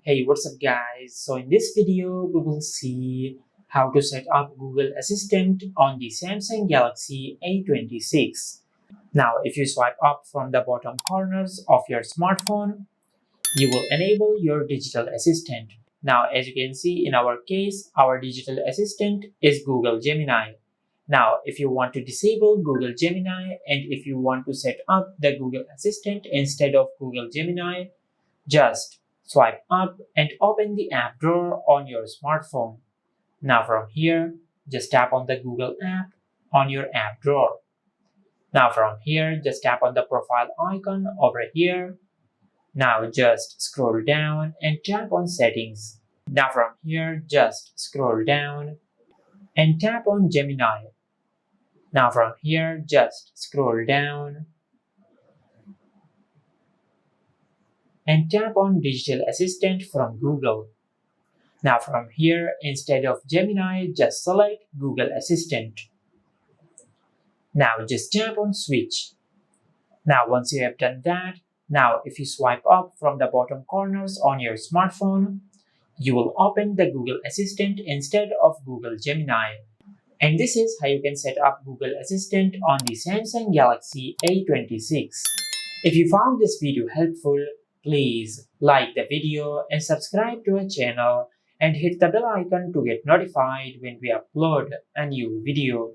Hey, what's up guys? So in this video, we will see how to set up Google Assistant on the Samsung Galaxy A26. Now, if you swipe up from the bottom corners of your smartphone, you will enable your digital assistant. Now, as you can see in our case, our digital assistant is Google Gemini. Now, if you want to disable Google Gemini and if you want to set up the Google Assistant instead of Google Gemini, just swipe up and open the app drawer on your smartphone. Now from here, just tap on the Google app on your app drawer. Now from here, just tap on the profile icon over here. Now just scroll down and tap on settings. Now from here, just scroll down and tap on Gemini. Now from here, just scroll down and tap on Digital Assistant from Google. Now from here, instead of Gemini, just select Google Assistant. Now just tap on Switch. Now once you have done that, now if you swipe up from the bottom corners on your smartphone, you will open the Google Assistant instead of Google Gemini. And this is how you can set up Google Assistant on the Samsung Galaxy A26. If you found this video helpful, please like the video and subscribe to our channel and hit the bell icon to get notified when we upload a new video.